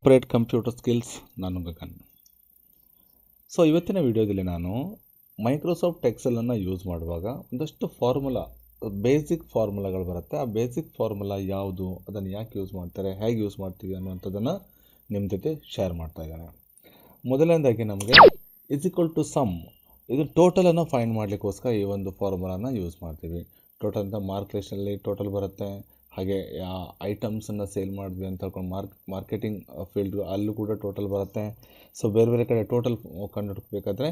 Corporate computer skills ನಾನು Gagan. So ಇವತ್ತಿನ ವಿಡಿಯೋದಲ್ಲಿ ನಾನು ಮೈಕ್ರೋಸಾಫ್ಟ್ ಎಕ್ಸೆಲನ್ನು ಯೂಸ್ ಮಾಡುವಾಗ ಒಂದಷ್ಟು ಬೇಸಿಕ್ ಫಾರ್ಮುಲಾಗಳು ಬರುತ್ತೆ. ಆ ಬೇಸಿಕ್ ಫಾರ್ಮುಲಾ ಯಾವುದು, ಅದನ್ನು ಯಾಕೆ ಯೂಸ್ ಮಾಡ್ತಾರೆ, ಹೇಗೆ ಯೂಸ್ ಮಾಡ್ತೀವಿ ಅನ್ನುವಂಥದ್ದನ್ನು ನಿಮ್ಮ ಜೊತೆ ಶೇರ್ ಮಾಡ್ತಾ ಇದ್ದೇನೆ. ಮೊದಲನೇದಾಗಿ ನಮಗೆ =ಸಮ್, ಇದು ಟೋಟಲನ್ನು ಫೈಂಡ್ ಮಾಡಲಿಕ್ಕೋಸ್ಕರ ಈ ಒಂದು ಫಾರ್ಮುಲಾನ ಯೂಸ್ ಮಾಡ್ತೀವಿ. ಟೋಟಲ್ ಅಂತ ಮಾರ್ಕ್ ಟೋಟಲ್ ಬರುತ್ತೆ. ಹಾಗೆ ಐಟಮ್ಸನ್ನು ಸೇಲ್ ಮಾಡಿದ್ವಿ ಅಂತ ಹೇಳ್ಕೊಂಡು ಮಾರ್ಕೆಟಿಂಗ್ ಫೀಲ್ಡ್ ಅಲ್ಲೂ ಕೂಡ ಟೋಟಲ್ ಬರುತ್ತೆ. ಸೊ ಬೇರೆ ಬೇರೆ ಕಡೆ ಟೋಟಲ್ ಕಂಡುಹಿಡ್ಬೇಕಾದ್ರೆ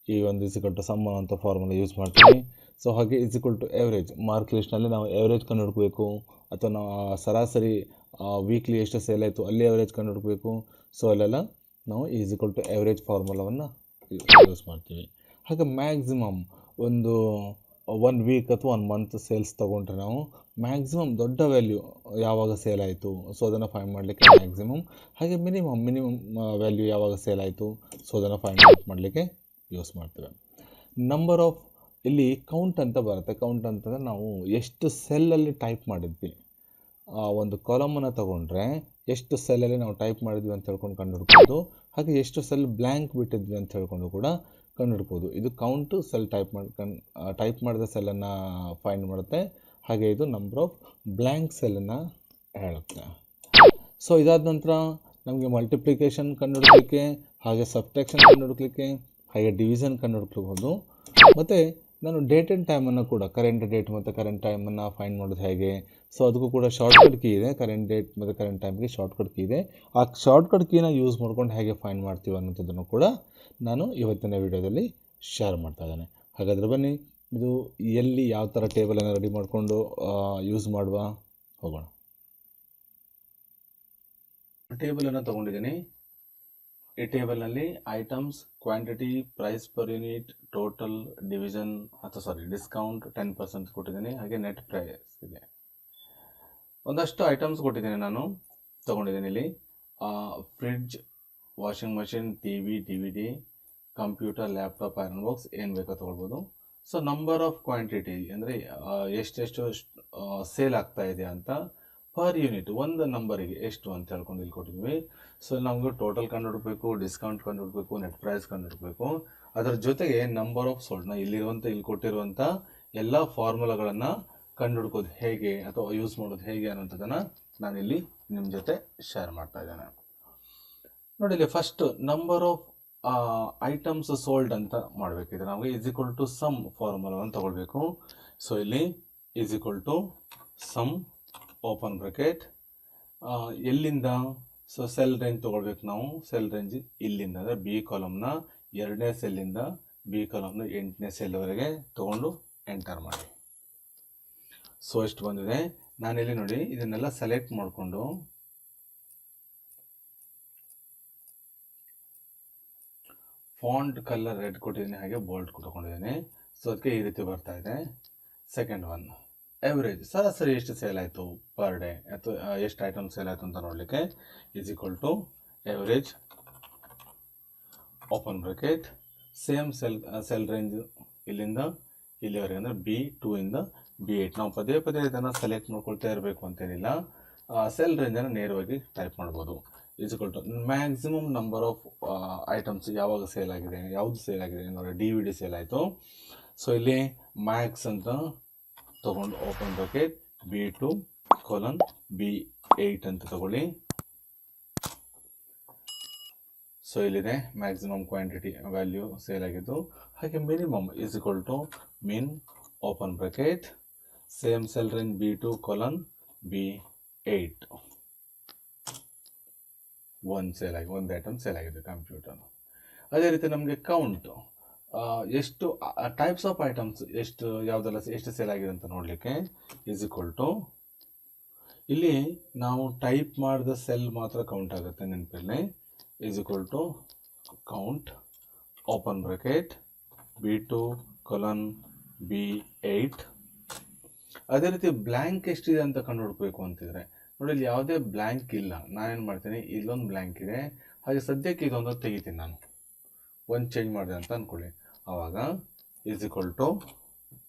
ಈ ಒಂದು =ಸಮ್ ಅಂತ ಫಾರ್ಮುಲಾ ಯೂಸ್ ಮಾಡ್ತೀವಿ. ಸೊ ಹಾಗೆ ಎವರೇಜ್, ಮಾರ್ಕ್ ಲಿಸ್ಟ್ನಲ್ಲಿ ನಾವು ಎವರೇಜ್ ಕಂಡುಹಿಡ್ಬೇಕು, ಅಥವಾ ನಾವು ಸರಾಸರಿ ವೀಕ್ಲಿ ಎಷ್ಟು ಸೇಲ್ ಆಯಿತು ಅಲ್ಲಿ ಎವರೇಜ್ ಕಂಡುಹಿಡ್ಬೇಕು. ಸೊ ಅಲ್ಲೆಲ್ಲ ನಾವು ಎವರೇಜ್ ಫಾರ್ಮುಲಾವನ್ನು ಯೂಸ್ ಮಾಡ್ತೀವಿ. ಹಾಗೆ ಮ್ಯಾಕ್ಸಿಮಮ್ ಒಂದು 1 ವೀಕ್ ಅಥವಾ 1 ಮಂತ್ ಸೇಲ್ಸ್ ತೊಗೊಂಡ್ರೆ ನಾವು ಮ್ಯಾಕ್ಸಿಮಮ್ ದೊಡ್ಡ ವ್ಯಾಲ್ಯೂ ಯಾವಾಗ ಸೇಲ್ ಆಯಿತು, ಸೊ ಅದನ್ನು ಫೈಂಡ್ ಮಾಡಲಿಕ್ಕೆ ಮ್ಯಾಕ್ಸಿಮಮ್. ಹಾಗೆ ಮಿನಿಮಮ್ ವ್ಯಾಲ್ಯೂ ಯಾವಾಗ ಸೇಲ್ ಆಯಿತು, ಸೊ ಅದನ್ನು ಫೈಂಡ್ ಔಟ್ ಮಾಡಲಿಕ್ಕೆ ಯೂಸ್ ಮಾಡ್ತೇವೆ. ನಂಬರ್ ಆಫ್, ಇಲ್ಲಿ ಕೌಂಟ್ ಅಂತ ಬರುತ್ತೆ. ಕೌಂಟ್ ಅಂತಂದರೆ ನಾವು ಎಷ್ಟು ಸೆಲ್ಲಲ್ಲಿ ಟೈಪ್ ಮಾಡಿದ್ವಿ, ಒಂದು ಕಾಲಮನ್ನು ತೊಗೊಂಡ್ರೆ ಎಷ್ಟು ಸೆಲ್ಲಲ್ಲಿ ನಾವು ಟೈಪ್ ಮಾಡಿದ್ವಿ ಅಂತ ಹೇಳ್ಕೊಂಡು ಕಂಡುಹಿಡ್ಬೋದು. ಹಾಗೆ ಎಷ್ಟು ಸೆಲ್ ಬ್ಲ್ಯಾಂಕ್ ಬಿಟ್ಟಿದ್ವಿ ಅಂತ ಹೇಳ್ಕೊಂಡು ಕೂಡ ಕಂಡುಹಿಡ್ಬೋದು. ಇದು ಕೌಂಟು ಸೆಲ್ ಟೈಪ್ ಮಾಡಿದ ಸೆಲ್ಲನ್ನು ಫೈಂಡ್ ಮಾಡುತ್ತೆ. ಹಾಗೆ ಇದು ನಂಬರ್ ಆಫ್ ಬ್ಲ್ಯಾಂಕ್ ಸೆಲ್ಲನ್ನು ಹೇಳುತ್ತೆ. ಸೊ ಇದಾದ ನಂತರ ನಮಗೆ ಮಲ್ಟಿಪ್ಲಿಕೇಶನ್ ಕಂಡುಹಿಡ್ಲಿಕ್ಕೆ, ಹಾಗೆ ಸಬ್ಟ್ರಾಕ್ಷನ್ ಕಂಡುಹಿಡ್ಲಿಕ್ಕೆ, ಹಾಗೆ ಡಿವಿಷನ್ ಕಂಡುಹಿಡ್ಬೋದು. ಮತ್ತು ನಾನು ಡೇಟ್ ಆ್ಯಂಡ್ ಟೈಮನ್ನು ಕೂಡ, ಕರೆಂಟ್ ಡೇಟ್ ಮತ್ತು ಕರೆಂಟ್ ಟೈಮನ್ನು ಫೈಂಡ್ ಮಾಡೋದು ಹೇಗೆ, ಸೊ ಅದಕ್ಕೂ ಕೂಡ ಶಾರ್ಟ್ಕಟ್ ಕೀ ಇದೆ. ಕರೆಂಟ್ ಡೇಟ್ ಮತ್ತು ಕರೆಂಟ್ ಟೈಮ್ಗೆ ಶಾರ್ಟ್ಕಟ್ ಕೀ ಇದೆ. ಆ ಶಾರ್ಟ್ಕಟ್ ಕೀನ ಯೂಸ್ ಮಾಡ್ಕೊಂಡು ಹೇಗೆ ಫೈಂಡ್ ಮಾಡ್ತೀವಿ ಅನ್ನೋಂಥದ್ದನ್ನು ಕೂಡ ನಾನು ಇವತ್ತಿನ ವಿಡಿಯೋದಲ್ಲಿ ಶೇರ್ ಮಾಡ್ತಾ ಇದ್ದೇನೆ. ಹಾಗಾದರೆ ಬನ್ನಿ, ಇದು ಎಲ್ಲಿ ಯಾವ ಥರ ಟೇಬಲನ್ನು ರೆಡಿ ಮಾಡಿಕೊಂಡು ಯೂಸ್ ಮಾಡುವ ಹೋಗೋಣ. ಟೇಬಲನ್ನು ತೊಗೊಂಡಿದ್ದೀನಿ. ಈ ಟೇಬಲ್ನಲ್ಲಿ items, quantity, price per unit, total, division discount 10% ಕೊಟ್ಟಿದ್ದೀನಿ. ಹಾಗೆ ನೆಟ್ ಪ್ರೈಸ್ ಇದೆ. ಒಂದಷ್ಟು ಐಟಮ್ಸ್ ಕೊಟ್ಟಿದ್ದೀನಿ, ನಾನು ತೊಗೊಂಡಿದ್ದೀನಿ. ಇಲ್ಲಿ fridge, washing machine, TV, DVD, computer, laptop, iron box, ಏನು ಬೇಕೋ ತೊಗೊಳ್ಬೋದು. ಸೊ ನಂಬರ್ ಆಫ್ ಕ್ವಾಂಟಿಟಿ ಅಂದರೆ ಎಷ್ಟೆಷ್ಟು ಸೇಲ್ ಆಗ್ತಾ ಇದೆ ಅಂತ, ಪರ್ ಯೂನಿಟ್ ಒಂದು ನಂಬರಿಗೆ ಎಷ್ಟು ಅಂತ ಹೇಳ್ಕೊಂಡು ಇಲ್ಲಿ ಕೊಟ್ಟಿದ್ವಿ. ಸೊ ನಮಗೆ ಟೋಟಲ್ ಕಂಡುಹಿಡ್ಬೇಕು, ಡಿಸ್ಕೌಂಟ್ ಕಂಡುಹಿಡ್ಬೇಕು, ನೆಟ್ ಪ್ರೈಸ್ ಕಂಡುಹಿಡ್ಬೇಕು. ಅದರ ಜೊತೆಗೆ ನಂಬರ್ ಆಫ್ ಸೋಲ್ಡ್ನ ಇಲ್ಲಿ ಕೊಟ್ಟಿರುವಂಥ ಎಲ್ಲ ಫಾರ್ಮುಲಾಗಳನ್ನು ಕಂಡುಹಿಡ್ಕೋದು ಹೇಗೆ ಅಥವಾ ಯೂಸ್ ಮಾಡೋದು ಹೇಗೆ ಅನ್ನೋಂಥದ್ದನ್ನು ನಾನಿಲ್ಲಿ ನಿಮ್ಮ ಜೊತೆ ಶೇರ್ ಮಾಡ್ತಾ ಇದ್ದೇನೆ. ನೋಡಿ, ಇಲ್ಲಿ first number of items sold ಅಂತ ಮಾಡಬೇಕಿದೆ. ನಮಗೆ =ಸಮ್ ಫಾರ್ಮುಲಾವನ್ನು ತಗೊಳ್ಬೇಕು. ಸೊ ಇಲ್ಲಿ =ಸಮ್ ಓಪನ್ ಬ್ರಾಕೆಟ್, ಎಲ್ಲಿಂದ, ಸೊ ಸೆಲ್ ರೇಂಜ್ ತೊಗೊಳ್ಬೇಕು ನಾವು. ಸೆಲ್ ರೇಂಜ್ ಇಲ್ಲಿಂದ ಅಂದರೆ ಬಿ ಕಾಲಮ್ನ 2ನೇ ಸೆಲ್ಲಿಂದ ಬಿ ಕಾಲಮ್ನ 8ನೇ ಸೆಲ್ವರೆಗೆ ತೊಗೊಂಡು ಎಂಟರ್ ಮಾಡಿ. ಸೊ ಎಷ್ಟು ಬಂದಿದೆ. ನಾನಿಲ್ಲಿ ನೋಡಿ ಇದನ್ನೆಲ್ಲ ಸೆಲೆಕ್ಟ್ ಮಾಡಿಕೊಂಡು ಫಾಂಟ್ ಕಲರ್ ರೆಡ್ ಕೊಟ್ಟಿದ್ದೀನಿ, ಹಾಗೆ ಬೋಲ್ಡ್ ತೊಗೊಂಡಿದ್ದೀನಿ. ಸೊ ಅದಕ್ಕೆ ಈ ರೀತಿ ಬರ್ತಾ ಇದೆ. ಸೆಕೆಂಡ್ ಒನ್, ಎವರೇಜ್, ಸರಾಸರಿ ಎಷ್ಟು ಸೇಲ್ ಆಯಿತು ಪರ್ ಡೇ ಅಥವಾ ಎಷ್ಟು ಐಟಮ್ ಸೇಲ್ ಆಯಿತು ಅಂತ ನೋಡಲಿಕ್ಕೆ average open bracket, same cell range ಇಲ್ಲಿಂದ ಇಲ್ಲಿವರೆಗೆ ಅಂದರೆ B2 ಇಂದ B8. ನಾವು ಪದೇ ಪದೇ ಇದನ್ನು ಸೆಲೆಕ್ಟ್ ಮಾಡ್ಕೊಳ್ತಾ ಇರಬೇಕು ಅಂತೇನಿಲ್ಲ. ಸೆಲ್ ರೇಂಜನ್ನು ನೇರವಾಗಿ ಟೈಪ್ ಮಾಡ್ಬೋದು. ಮ್ಯಾಕ್ಸಿಮಮ್ ನಂಬರ್ ಆಫ್ ಐಟಮ್ಸ್ ಯಾವಾಗ ಸೇಲ್ ಆಗಿದೆ, ಯಾವುದು ಸೇಲ್ ಆಗಿದೆ ನೋಡಿ, DVD ಸೇಲ್ ಆಯಿತು. ಸೊ ಇಲ್ಲಿ ಮ್ಯಾಕ್ಸ್ ಅಂತ ತೊಗೊಂಡು ಓಪನ್ ಬ್ರಾಕೆಟ್ B2 B8 ಅಂತ ತಗೊಳ್ಳಿ. ಸೊ ಇಲ್ಲಿದೆ ಮ್ಯಾಕ್ಸಿಮಮ್ ಕ್ವಾಂಟಿಟಿ ವ್ಯಾಲ್ಯೂ ಸೇಲ್ ಆಗಿದ್ದು. ಹಾಗೆ minimum min open bracket, same cell range B2 B8. ಒಂದು ಐಟಮ್ ಸೇಲ್ ಆಗಿದೆ ಕಂಪ್ಯೂಟರ್. ಅದೇ ರೀತಿ ನಮಗೆ ಕೌಂಟ್, ಎಷ್ಟು ಟೈಪ್ಸ್ ಆಫ್ ಐಟಮ್ಸ್, ಎಷ್ಟು ಸೇಲ್ ಆಗಿದೆ ಅಂತ ನೋಡಲಿಕ್ಕೆ ಇಲ್ಲಿ ನಾವು ಟೈಪ್ ಮಾಡಿದ ಸೆಲ್ ಮಾತ್ರ ಕೌಂಟ್ ಆಗುತ್ತೆ, ನೆನಪಿರಲಿ. Count open bracket B2 B8. ಅದೇ ರೀತಿ ಬ್ಲ್ಯಾಂಕ್ ಎಷ್ಟಿದೆ ಅಂತ ಕಂಡುಹಿಡ್ಬೇಕು ಅಂತಿದ್ರೆ ನೋಡಿ, ಇಲ್ಲಿ ಯಾವುದೇ ಬ್ಲ್ಯಾಂಕ್ ಇಲ್ಲ. ನಾನೇನು ಮಾಡ್ತೀನಿ, ಇಲ್ಲೊಂದು ಬ್ಲ್ಯಾಂಕ್ ಇದೆ, ಹಾಗೆ ಸದ್ಯಕ್ಕೆ ಇದೊಂದು ತೆಗಿತೀನಿ. ನಾನು ಒಂದು ಚೇಂಜ್ ಮಾಡಿದೆ ಅಂತ ಅಂದ್ಕೊಳ್ಳಿ. ಆವಾಗ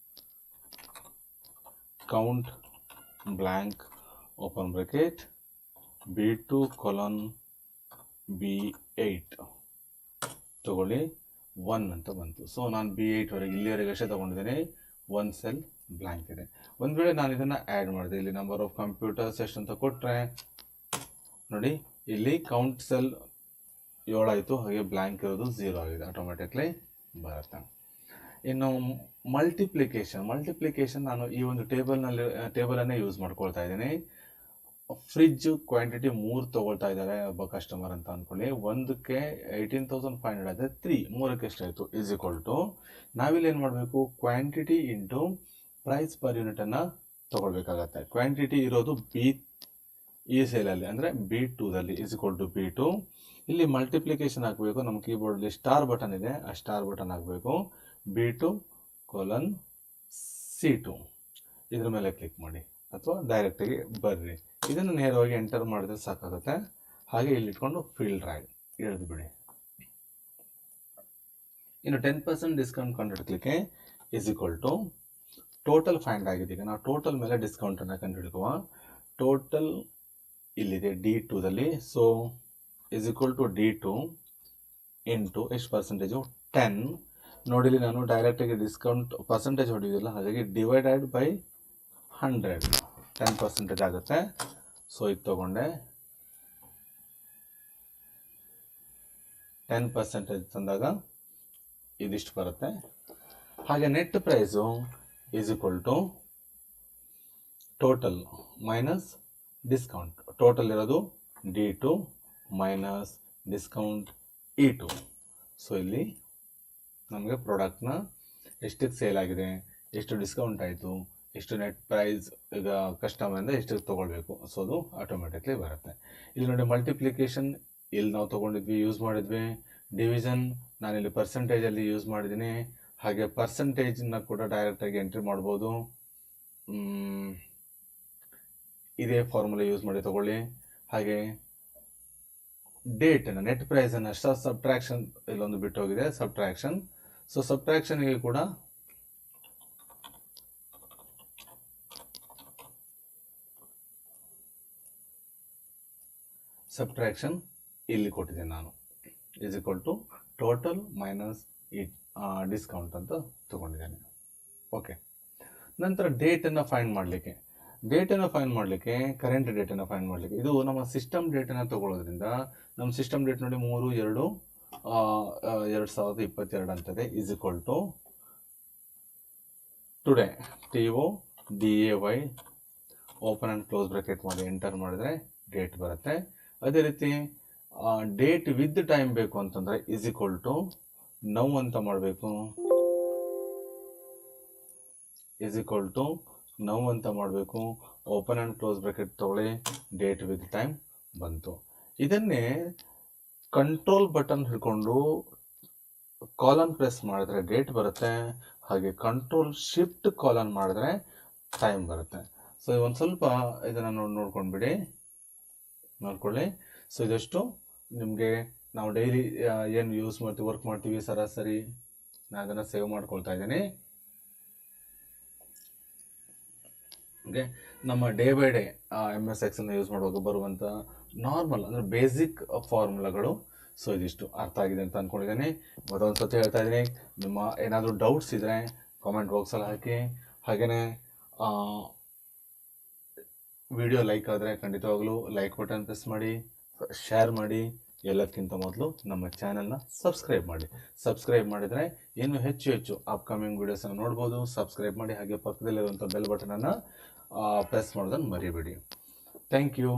count blank open bracket B2 B8 ತಗೊಳ್ಳಿ 1 ಅಂತ ಬಂತು. ಸೊ ನಾನು B8 ವರೆಗೆ ಇಲ್ಲಿವರೆಗೆ ಅಷ್ಟೇ ತೊಗೊಂಡಿದ್ದೀನಿ. 1 ಸೆಲ್ ಬ್ಲ್ಯಾಂಕ್ ಇದೆ. ಒಂದು ವೇಳೆ ನಾನು ಇದನ್ನು ಆ್ಯಡ್ ಮಾಡಿದೆ, ಇಲ್ಲಿ ನಂಬರ್ ಆಫ್ ಕಂಪ್ಯೂಟರ್ಸ್ ಎಷ್ಟು ಅಂತ ಕೊಟ್ಟರೆ ನೋಡಿ, ಇಲ್ಲಿ ಕೌಂಟ್ ಸೆಲ್ 7 ಆಯಿತು, ಹಾಗೆ ಬ್ಲ್ಯಾಂಕ್ ಇರೋದು 0 ಆಗಿದೆ, ಆಟೋಮೆಟಿಕ್ಲಿ ಬರುತ್ತೆ. ಇನ್ನು ಮಲ್ಟಿಪ್ಲಿಕೇಶನ್ ನಾನು ಈ ಒಂದು ಟೇಬಲನ್ನೇ ಯೂಸ್ ಮಾಡ್ಕೊಳ್ತಾ ಇದ್ದೀನಿ. ಫ್ರಿಜ್ ಕ್ವಾಂಟಿಟಿ 3 ತೊಗೊಳ್ತಾ ಇದ್ದಾರೆ ಒಬ್ಬ ಕಸ್ಟಮರ್ ಅಂತ ಅಂದ್ಕೊಳ್ಳಿ. ಒಂದಕ್ಕೆ 18,500 ಆದರೆ 3 3ಕ್ಕೆ ಎಷ್ಟಾಯಿತು ಈಸ್ ಈಕ್ವಲ್ ಟು, ನಾವಿಲ್ಲಿ ಏನು ಮಾಡಬೇಕು, ಕ್ವಾಂಟಿಟಿ ಇಂಟು ಪ್ರೈಸ್ ಪರ್ ಯೂನಿಟನ್ನು ತೊಗೊಳ್ಬೇಕಾಗತ್ತೆ. ಕ್ವಾಂಟಿಟಿ ಇರೋದು ಈ ಸೇಲಲ್ಲಿ ಅಂದರೆ B2ದಲ್ಲಿ ಈಸ್ ಈಕ್ವಲ್ ಟು B2. ಇಲ್ಲಿ ಮಲ್ಟಿಪ್ಲಿಕೇಶನ್ ಹಾಕಬೇಕು. ನಮ್ಮ ಕೀಬೋರ್ಡಲ್ಲಿ ಸ್ಟಾರ್ ಬಟನ್ ಇದೆ, ಆ ಸ್ಟಾರ್ ಬಟನ್ ಹಾಕಬೇಕು. B2:C2 ಇದ್ರ ಮೇಲೆ ಕ್ಲಿಕ್ ಮಾಡಿ, ಅಥವಾ ಡೈರೆಕ್ಟಾಗಿ ಬರ್ರಿ. ಇದನ್ನು ನೇರವಾಗಿ ಎಂಟರ್ ಮಾಡಿದ್ರೆ ಸಾಕಾಗುತ್ತೆ. ಹಾಗೆ ಇಲ್ಲಿ ಇಟ್ಕೊಂಡು ಫೀಲ್ಡ್ ಡ್ರ್ಯಾಗ್ ಎಳೆದು ಬಿಡಿ. ಇನ್ನು 10% ಡಿಸ್ಕೌಂಟ್ ಕಂಡುಹಿಡ್ಲಿಕ್ಕೆ is equal to total find ಆಗಿದೆ. ಈಗ ನಾವು ಟೋಟಲ್ ಮೇಲೆ ಡಿಸ್ಕೌಂಟನ್ನು ಕಂಡುಹಿಡ್ಕುವ. ಟೋಟಲ್ ಇಲ್ಲಿದೆ D2ದಲ್ಲಿ. So is equal to D2 into ಎಷ್ಟು ಪರ್ಸೆಂಟೇಜು 10. ನೋಡಿಲಿ ನಾನು ಡೈರೆಕ್ಟಾಗಿ ಡಿಸ್ಕೌಂಟ್ ಪರ್ಸೆಂಟೇಜ್ ಹೊಡೆಯೋದಿಲ್ಲ, ಹಾಗಾಗಿ ಡಿವೈಡೆಡ್ ಬೈ 100 10% ಆಗುತ್ತೆ. ಸೊ ಇದು ತೊಗೊಂಡೆ 10% ತಂದಾಗ ಇದಿಷ್ಟು ಬರುತ್ತೆ. ಹಾಗೆ net price is equal to total minus discount. Total ಇರೋದು D2 minus discount E2. So ಇಲ್ಲಿ ನಮಗೆ ಪ್ರಾಡಕ್ಟ್ನ ಎಷ್ಟಕ್ಕೆ ಸೇಲ್ ಆಗಿದೆ, ಎಷ್ಟು ಡಿಸ್ಕೌಂಟ್ ಆಯಿತು, ಎಷ್ಟು ನೆಟ್ ಪ್ರೈಸ್ ಈಗ ಕಸ್ಟಮರಿಂದ ಎಷ್ಟು ತೊಗೊಳ್ಬೇಕು, ಸೊ ಅದು ಆಟೋಮೆಟಿಕ್ಲಿ ಬರುತ್ತೆ. ಇಲ್ಲಿ ನೋಡಿ ಮಲ್ಟಿಪ್ಲಿಕೇಶನ್ ಇಲ್ಲಿ ನಾವು ತೊಗೊಂಡಿದ್ವಿ, ಯೂಸ್ ಮಾಡಿದ್ವಿ. ಡಿವಿಷನ್ ನಾನಿಲ್ಲಿ ಪರ್ಸೆಂಟೇಜಲ್ಲಿ ಯೂಸ್ ಮಾಡಿದ್ದೀನಿ. ಹಾಗೆ ಪರ್ಸೆಂಟೇಜನ್ನ ಕೂಡ ಡೈರೆಕ್ಟಾಗಿ ಎಂಟ್ರಿ ಮಾಡ್ಬೋದು. ಇದೇ ಫಾರ್ಮುಲಾ ಯೂಸ್ ಮಾಡಿ ತೊಗೊಳ್ಳಿ. ಹಾಗೆ ಡೇಟನ್ನು, ನೆಟ್ ಪ್ರೈಸನ್ನು ಸಬ್ಟ್ರಾಕ್ಷನ್ ಇಲ್ಲೊಂದು ಬಿಟ್ಟು ಹೋಗಿದೆ, ಸಬ್ಟ್ರಾಕ್ಷನ್. ಸೊ ಸಬ್ಟ್ರಾಕ್ಷನ್ಗೆ ಕೂಡ ಸಬ್ಟ್ರಾಕ್ಷನ್ ಇಲ್ಲಿ ಕೊಟ್ಟಿದ್ದೇನೆ ನಾನು, is equal to total minus discount ಅಂತ ತೊಗೊಂಡಿದ್ದೇನೆ. ಓಕೆ, ನಂತರ ಡೇಟನ್ನು ಫೈಂಡ್ ಮಾಡಲಿಕ್ಕೆ ಕರೆಂಟ್ ಡೇಟನ್ನು ಫೈಂಡ್ ಮಾಡಲಿಕ್ಕೆ ಇದು ನಮ್ಮ ಸಿಸ್ಟಮ್ ಡೇಟನ್ನು ತೊಗೊಳ್ಳೋದ್ರಿಂದ, ನಮ್ಮ ಸಿಸ್ಟಮ್ ಡೇಟ್ ನೋಡಿ 3/2/2022 ಅಂತದೆ. Is equal to today TODAY open and close bracket ಮಾಡಿ ಎಂಟರ್ ಮಾಡಿದ್ರೆ ಡೇಟ್ ಬರುತ್ತೆ. ಅದೇ ರೀತಿ ಡೇಟ್ ವಿತ್ ಟೈಮ್ ಬೇಕು ಅಂತಂದರೆ ಈಸ್ ಈಕ್ವಲ್ ಟು ನೌ ಅಂತ ಮಾಡಬೇಕು. ಈಸ್ ಈಕ್ವಲ್ ಟು ನೌ ಅಂತ ಮಾಡಬೇಕು. ಓಪನ್ ಆ್ಯಂಡ್ ಕ್ಲೋಸ್ ಬ್ರಾಕೆಟ್ ತೊಗೊಳ್ಳಿ, ಡೇಟ್ ವಿತ್ ಟೈಮ್ ಬಂತು. ಇದನ್ನೇ ಕಂಟ್ರೋಲ್ ಬಟನ್ ಹಿಡ್ಕೊಂಡು ಕಾಲನ್ ಪ್ರೆಸ್ ಮಾಡಿದ್ರೆ ಡೇಟ್ ಬರುತ್ತೆ. ಹಾಗೆ ಕಂಟ್ರೋಲ್ ಶಿಫ್ಟ್ ಕಾಲನ್ ಮಾಡಿದ್ರೆ ಟೈಮ್ ಬರುತ್ತೆ. ಸೊ ಒಂದು ಸ್ವಲ್ಪ ಇದನ್ನು ನೋಡ್ಕೊಳ್ಳಿ. ಸೊ ಇದಷ್ಟು ನಿಮಗೆ ನಾವು ಡೈಲಿ ಏನು ಯೂಸ್ ಮಾಡ್ತೀವಿ, ವರ್ಕ್ ಮಾಡ್ತೀವಿ, ಸರಾಸರಿ ನಾನು ಅದನ್ನು ಸೇವ್ ಮಾಡ್ಕೊಳ್ತಾ ಇದ್ದೀನಿ. ಓಕೆ, ನಮ್ಮ day by day MS Excel use ಮಾಡುವಾಗ ಬರುವಂಥ ನಾರ್ಮಲ್ ಅಂದರೆ ಬೇಸಿಕ್ ಫಾರ್ಮುಲಾಗಳು. ಸೊ ಇದಿಷ್ಟು ಅರ್ಥ ಆಗಿದೆ ಅಂತ ಅಂದ್ಕೊಂಡಿದ್ದೀನಿ. ಮತ್ತೊಂದು ಸತಿ ಹೇಳ್ತಾ ಇದ್ದೀನಿ, ನಿಮ್ಮ ಏನಾದರೂ ಡೌಟ್ಸ್ ಇದ್ದರೆ ಕಾಮೆಂಟ್ ಬಾಕ್ಸಲ್ಲಿ ಹಾಕಿ. ಹಾಗೆಯೇ ವಿಡಿಯೋ ಲೈಕ್ ಆದರೆ ಖಂಡಿತವಾಗ್ಲೂ ಲೈಕ್ ಬಟನ್ ಪ್ರೆಸ್ ಮಾಡಿ, ಶೇರ್ ಮಾಡಿ. ಎಲ್ಲಕ್ಕಿಂತ ಮೊದಲು ನಮ್ಮ ಚಾನಲ್ನ ಸಬ್ಸ್ಕ್ರೈಬ್ ಮಾಡಿದರೆ ಇನ್ನೂ ಹೆಚ್ಚು ಅಪ್ಕಮಿಂಗ್ ವೀಡಿಯೋಸನ್ನು ನೋಡ್ಬೋದು. ಸಬ್ಸ್ಕ್ರೈಬ್ ಮಾಡಿ, ಹಾಗೆ ಪಕ್ಕದಲ್ಲಿರುವಂಥ ಬೆಲ್ ಬಟನನ್ನು ಪ್ರೆಸ್ ಮಾಡೋದನ್ನು ಮರಿಬೇಡಿ. Thank you.